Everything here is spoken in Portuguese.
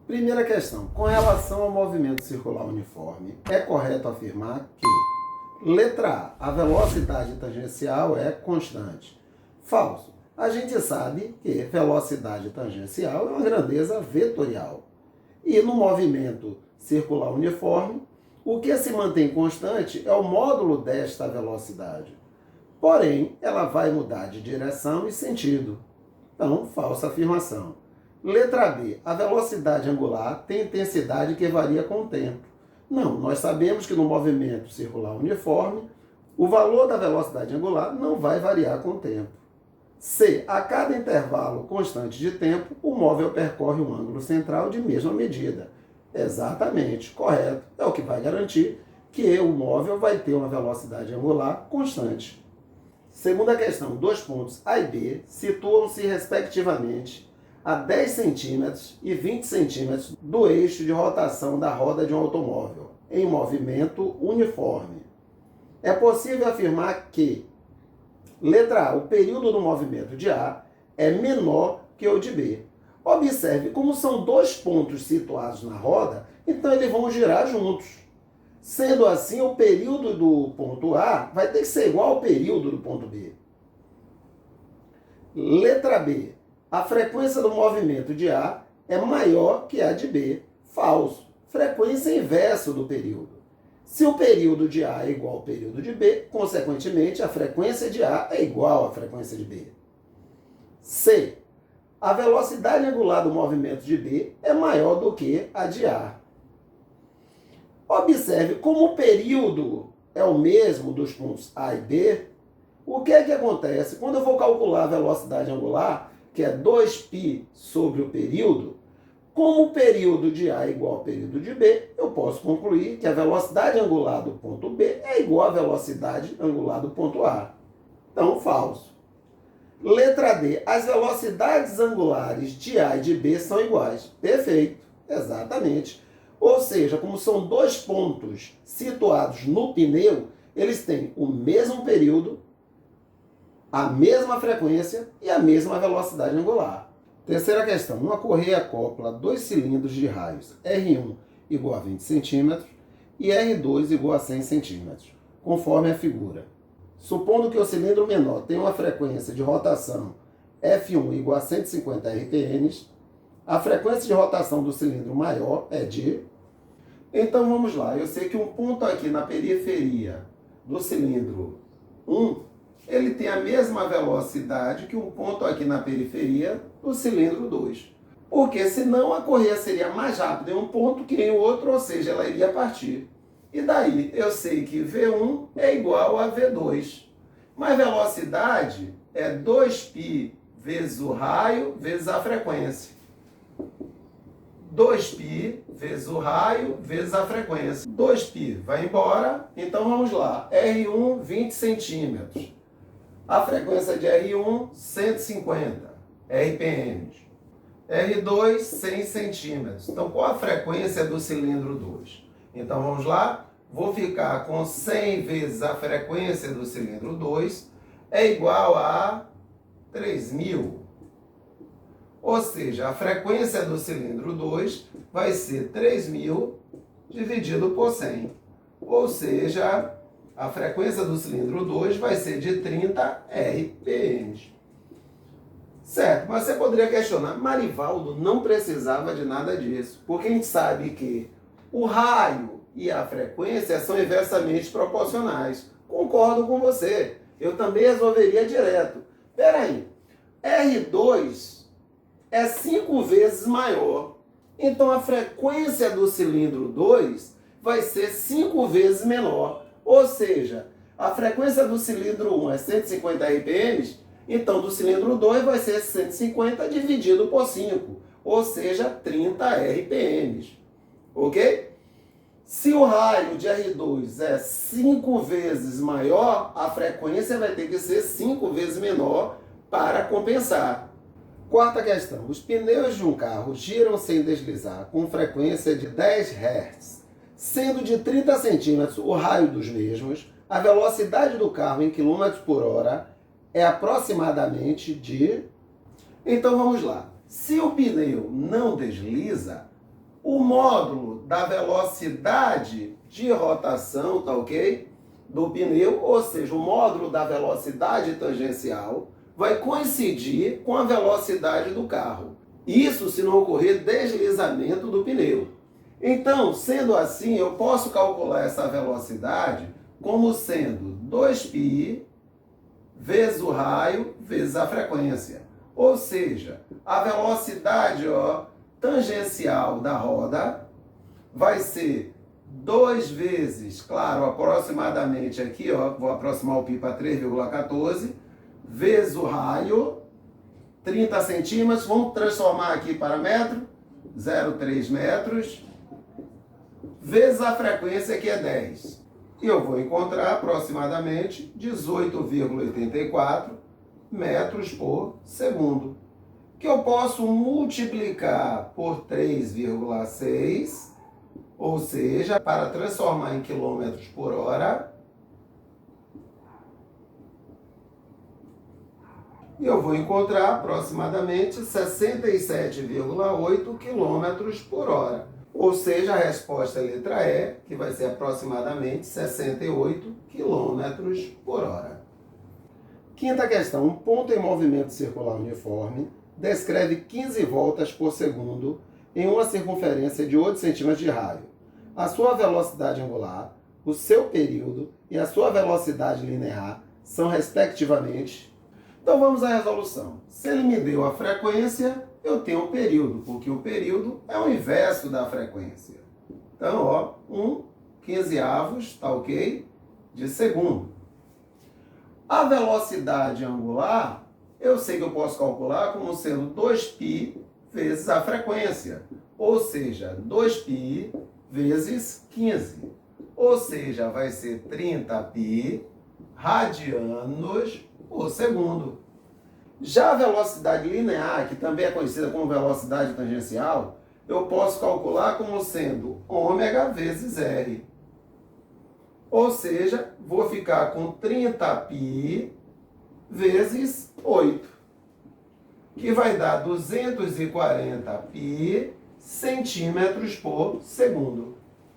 Primeira questão. Com relação ao movimento circular uniforme, é correto afirmar que, letra A, a velocidade tangencial é constante. Falso. A gente sabe que velocidade tangencial é uma grandeza vetorial. E no movimento circular uniforme, o que se mantém constante é o módulo desta velocidade. Porém, ela vai mudar de direção e sentido. Então, falsa afirmação. Letra B. A velocidade angular tem intensidade que varia com o tempo. Não, nós sabemos que no movimento circular uniforme, o valor da velocidade angular não vai variar com o tempo. C. A cada intervalo constante de tempo, o móvel percorre um ângulo central de mesma medida. Exatamente, correto. É o que vai garantir que o móvel vai ter uma velocidade angular constante. Segunda questão, 2 pontos A e B situam-se respectivamente a 10 centímetros e 20 centímetros do eixo de rotação da roda de um automóvel, em movimento uniforme. É possível afirmar que, letra A, o período do movimento de A é menor que o de B. Observe, como são 2 pontos situados na roda, então eles vão girar juntos. Sendo assim, o período do ponto A vai ter que ser igual ao período do ponto B. Letra B. A frequência do movimento de A é maior que a de B. Falso. Frequência inversa do período. Se o período de A é igual ao período de B, consequentemente, a frequência de A é igual à frequência de B. C. A velocidade angular do movimento de B é maior do que a de A. Observe, como o período é o mesmo dos pontos A e B, o que é que acontece? Quando eu vou calcular a velocidade angular, que é 2π sobre o período, como o período de A é igual ao período de B, eu posso concluir que a velocidade angular do ponto B é igual à velocidade angular do ponto A. Então, falso. Letra D. As velocidades angulares de A e de B são iguais. Perfeito. Exatamente. Ou seja, como são 2 pontos situados no pneu, eles têm o mesmo período, a mesma frequência e a mesma velocidade angular. Terceira questão. Uma correia acopla 2 cilindros de raios R1 igual a 20 cm e R2 igual a 100 cm, conforme a figura. Supondo que o cilindro menor tenha uma frequência de rotação F1 igual a 150 RPM, a frequência de rotação do cilindro maior é de... Então vamos lá, eu sei que um ponto aqui na periferia do cilindro 1, ele tem a mesma velocidade que um ponto aqui na periferia do cilindro 2. Porque senão a correia seria mais rápida em um ponto que em outro, ou seja, ela iria partir. E daí eu sei que V1 é igual a V2. Mas velocidade é 2π vezes o raio vezes a frequência. 2π vezes o raio vezes a frequência. 2π vai embora, então vamos lá. R1, 20 centímetros. A frequência de R1, 150 RPM. R2, 100 centímetros. Então, qual a frequência do cilindro 2? Então, vamos lá. Vou ficar com 100 vezes a frequência do cilindro 2 é igual a 3.000. Ou seja, a frequência do cilindro 2 vai ser 3.000 dividido por 100. Ou seja, a frequência do cilindro 2 vai ser de 30 RPM. Certo, mas você poderia questionar, Marivaldo não precisava de nada disso, porque a gente sabe que o raio e a frequência são inversamente proporcionais. Concordo com você, eu também resolveria direto. Espera aí, R2 é 5 vezes maior, então a frequência do cilindro 2 vai ser 5 vezes menor. Ou seja, a frequência do cilindro 1 é 150 RPM, então do cilindro 2 vai ser 150 dividido por 5, ou seja, 30 RPM. Ok? Se o raio de R2 é 5 vezes maior, a frequência vai ter que ser 5 vezes menor para compensar. Quarta questão. Os pneus de um carro giram sem deslizar com frequência de 10 Hz. Sendo de 30 centímetros o raio dos mesmos, a velocidade do carro em km por hora é aproximadamente de... Então vamos lá. Se o pneu não desliza, O módulo da velocidade de rotação, tá ok? Do pneu, ou seja, o módulo da velocidade tangencial vai coincidir com a velocidade do carro. Isso se não ocorrer deslizamento do pneu. Então, sendo assim, eu posso calcular essa velocidade como sendo 2π vezes o raio vezes a frequência. Ou seja, a velocidade tangencial da roda vai ser 2 vezes, claro, aproximadamente aqui, vou aproximar o π para 3,14, vezes o raio, 30 centímetros, vamos transformar aqui para metro, 0,3 metros, vezes a frequência que é 10. E eu vou encontrar aproximadamente 18,84 metros por segundo, que eu posso multiplicar por 3,6, ou seja, para transformar em quilômetros por hora, e eu vou encontrar aproximadamente 67,8 quilômetros por hora. Ou seja, a resposta é a letra E, que vai ser aproximadamente 68 quilômetros por hora. Quinta questão. Um ponto em movimento circular uniforme descreve 15 voltas por segundo em uma circunferência de 8 centímetros de raio. A sua velocidade angular, o seu período e a sua velocidade linear são, respectivamente... Então vamos à resolução. Se ele me deu a frequência, eu tenho o período, porque o período é o inverso da frequência. Então, 1/15, tá ok? De segundo. A velocidade angular, eu sei que eu posso calcular como sendo 2π vezes a frequência. Ou seja, 2π vezes 15. Ou seja, vai ser 30π radianos por segundo. Já a velocidade linear, que também é conhecida como velocidade tangencial, eu posso calcular como sendo ômega vezes R. Ou seja, vou ficar com 30π vezes 8, que vai dar 240π centímetros por segundo.